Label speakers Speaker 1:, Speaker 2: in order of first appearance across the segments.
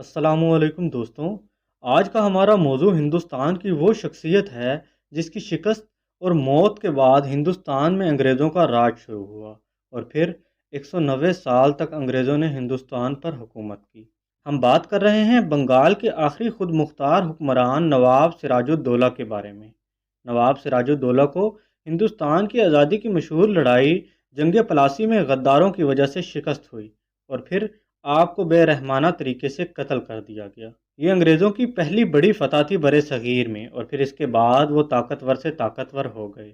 Speaker 1: السلام علیکم دوستوں۔ آج کا ہمارا موضوع ہندوستان کی وہ شخصیت ہے جس کی شکست اور موت کے بعد ہندوستان میں انگریزوں کا راج شروع ہوا اور پھر 190 سال تک انگریزوں نے ہندوستان پر حکومت کی۔ ہم بات کر رہے ہیں بنگال کے آخری خود مختار حکمران نواب سراج الدولہ کے بارے میں۔ نواب سراج الدولہ کو ہندوستان کی آزادی کی مشہور لڑائی جنگ پلاسی میں غداروں کی وجہ سے شکست ہوئی اور پھر آپ کو بے رحمانہ طریقے سے قتل کر دیا گیا۔ یہ انگریزوں کی پہلی بڑی فتح تھی برِ صغیر میں، اور پھر اس کے بعد وہ طاقتور سے طاقتور ہو گئے۔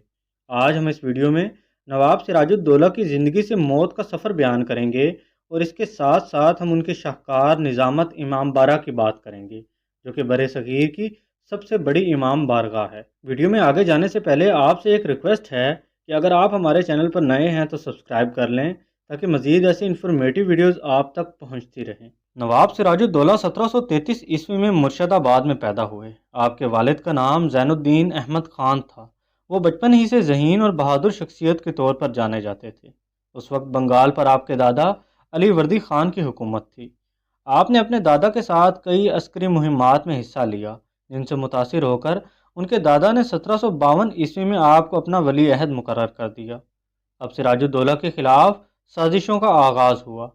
Speaker 1: آج ہم اس ویڈیو میں نواب سراج الدولہ کی زندگی سے موت کا سفر بیان کریں گے، اور اس کے ساتھ ساتھ ہم ان کے شاہکار نظامت امام بارہ کی بات کریں گے، جو کہ برِ صغیر کی سب سے بڑی امام بارگاہ ہے۔ ویڈیو میں آگے جانے سے پہلے آپ سے ایک ریکویسٹ ہے کہ اگر آپ ہمارے چینل پر نئے ہیں تو سبسکرائب کر لیں تاکہ مزید ایسی انفارمیٹیو ویڈیوز آپ تک پہنچتی رہیں۔ نواب سراج الدولہ 1733 عیسوی میں مرشد آباد میں پیدا ہوئے۔ آپ کے والد کا نام زین الدین احمد خان تھا۔ وہ بچپن ہی سے ذہین اور بہادر شخصیت کے طور پر جانے جاتے تھے۔ اس وقت بنگال پر آپ کے دادا علی وردی خان کی حکومت تھی۔ آپ نے اپنے دادا کے ساتھ کئی عسکری مہمات میں حصہ لیا، جن سے متاثر ہو کر ان کے دادا نے 1752 عیسوی میں آپ کو اپنا ولی عہد مقرر کر دیا۔ اب سراج الدولہ کے خلاف سازشوں کا آغاز ہوا۔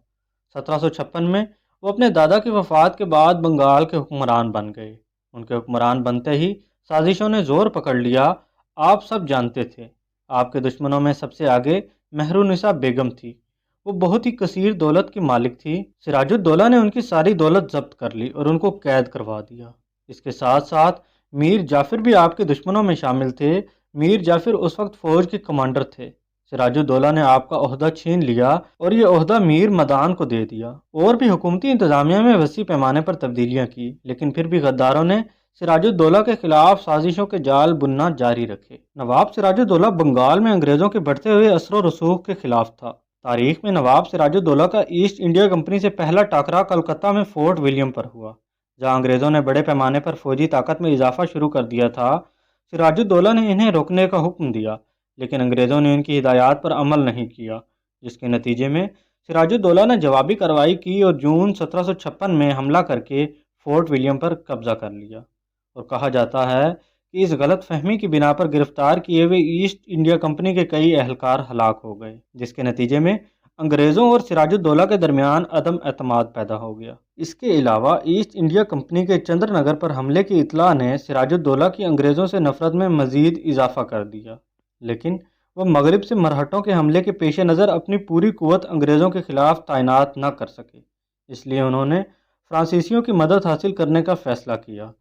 Speaker 1: 1756 میں وہ اپنے دادا کی وفات کے بعد بنگال کے حکمران بن گئے۔ ان کے حکمران بنتے ہی سازشوں نے زور پکڑ لیا۔ آپ سب جانتے تھے، آپ کے دشمنوں میں سب سے آگے مہرونسا بیگم تھی۔ وہ بہت ہی کثیر دولت کی مالک تھی۔ سراج الدولہ نے ان کی ساری دولت ضبط کر لی اور ان کو قید کروا دیا۔ اس کے ساتھ ساتھ میر جعفر بھی آپ کے دشمنوں میں شامل تھے۔ میر جعفر اس وقت فوج کے کمانڈر تھے۔ سراج الدولہ نے آپ کا عہدہ چھین لیا اور یہ عہدہ میر مدان کو دے دیا۔ اور بھی حکومتی انتظامیہ میں وسیع پیمانے پر تبدیلیاں کی، لیکن پھر بھی غداروں نے سراج الدولہ کے خلاف سازشوں کے جال بننا جاری رکھے۔ نواب سراج الدولہ بنگال میں انگریزوں کے بڑھتے ہوئے اثر و رسوخ کے خلاف تھا۔ تاریخ میں نواب سراج الدولہ کا ایسٹ انڈیا کمپنی سے پہلا ٹاکرا کلکتہ میں فورٹ ولیم پر ہوا، جہاں انگریزوں نے بڑے پیمانے پر فوجی طاقت میں اضافہ شروع کر دیا تھا۔ سراج الدولہ نے انہیں روکنے کا حکم دیا، لیکن انگریزوں نے ان کی ہدایات پر عمل نہیں کیا، جس کے نتیجے میں سراج الدولہ نے جوابی کارروائی کی اور جون 1756 میں حملہ کر کے فورٹ ولیم پر قبضہ کر لیا۔ اور کہا جاتا ہے کہ اس غلط فہمی کی بنا پر گرفتار کیے ہوئے ایسٹ انڈیا کمپنی کے کئی اہلکار ہلاک ہو گئے، جس کے نتیجے میں انگریزوں اور سراج الدولہ کے درمیان عدم اعتماد پیدا ہو گیا۔ اس کے علاوہ ایسٹ انڈیا کمپنی کے چندر نگر پر حملے کی اطلاع نے سراج الدولہ کی انگریزوں سے نفرت میں مزید اضافہ کر دیا، لیکن وہ مغرب سے مرہٹوں کے حملے کے پیش نظر اپنی پوری قوت انگریزوں کے خلاف تعینات نہ کر سکے۔ اس لیے انہوں نے فرانسیسیوں کی مدد حاصل کرنے کا فیصلہ کیا،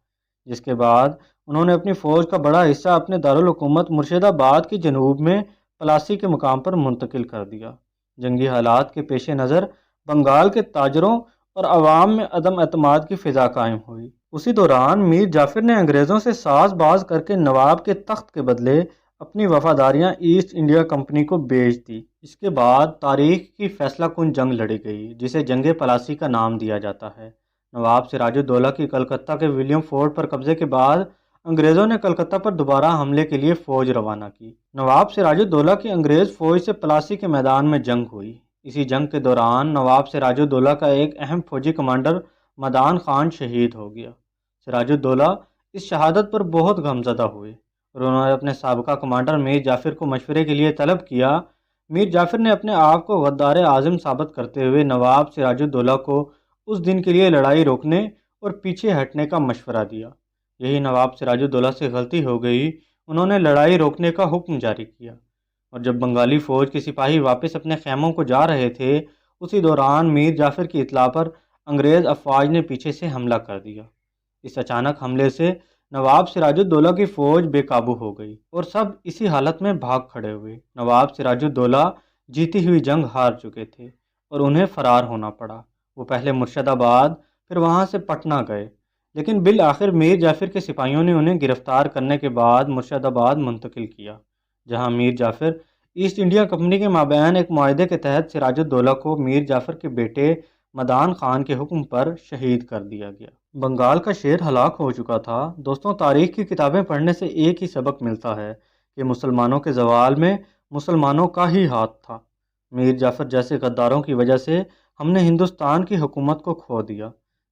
Speaker 1: جس کے بعد انہوں نے اپنی فوج کا بڑا حصہ اپنے دارالحکومت مرشد آباد کے جنوب میں پلاسی کے مقام پر منتقل کر دیا۔ جنگی حالات کے پیش نظر بنگال کے تاجروں اور عوام میں عدم اعتماد کی فضا قائم ہوئی۔ اسی دوران میر جعفر نے انگریزوں سے ساز باز کر کے نواب کے تخت کے بدلے اپنی وفاداریاں ایسٹ انڈیا کمپنی کو بیچ دی۔ اس کے بعد تاریخ کی فیصلہ کن جنگ لڑی گئی، جسے جنگ پلاسی کا نام دیا جاتا ہے۔ نواب سراج الدولہ کی کلکتہ کے ولیم فورٹ پر قبضے کے بعد انگریزوں نے کلکتہ پر دوبارہ حملے کے لیے فوج روانہ کی۔ نواب سراج الدولہ کی انگریز فوج سے پلاسی کے میدان میں جنگ ہوئی۔ اسی جنگ کے دوران نواب سراج الدولہ کا ایک اہم فوجی کمانڈر مدان خان شہید ہو گیا۔ سراج الدولہ اس شہادت پر بہت غمزدہ ہوئے اور انہوں نے اپنے سابقہ کمانڈر میر جعفر کو مشورے کے لیے طلب کیا۔ میر جعفر نے اپنے آپ کو غدار اعظم ثابت کرتے ہوئے نواب سراج الدولہ کو اس دن کے لیے لڑائی روکنے اور پیچھے ہٹنے کا مشورہ دیا۔ یہی نواب سراج الدولہ سے غلطی ہو گئی۔ انہوں نے لڑائی روکنے کا حکم جاری کیا، اور جب بنگالی فوج کے سپاہی واپس اپنے خیموں کو جا رہے تھے، اسی دوران میر جعفر کی اطلاع پر انگریز افواج نے پیچھے سے حملہ کر دیا۔ اس اچانک حملے سے نواب سراج الدولہ کی فوج بے قابو ہو گئی اور سب اسی حالت میں بھاگ کھڑے ہوئے۔ نواب سراج الدولہ جیتی ہوئی جنگ ہار چکے تھے اور انہیں فرار ہونا پڑا۔ وہ پہلے مرشد آباد، پھر وہاں سے پٹنہ گئے، لیکن بالآخر میر جعفر کے سپاہیوں نے انہیں گرفتار کرنے کے بعد مرشد آباد منتقل کیا، جہاں میر جعفر ایسٹ انڈیا کمپنی کے مابین ایک معاہدے کے تحت سراج الدولہ کو میر جعفر کے بیٹے مدان خان کے حکم پر شہید کر دیا گیا۔ بنگال کا شیر ہلاک ہو چکا تھا۔ دوستوں، تاریخ کی کتابیں پڑھنے سے ایک ہی سبق ملتا ہے کہ مسلمانوں کے زوال میں مسلمانوں کا ہی ہاتھ تھا۔ میر جعفر جیسے غداروں کی وجہ سے ہم نے ہندوستان کی حکومت کو کھو دیا۔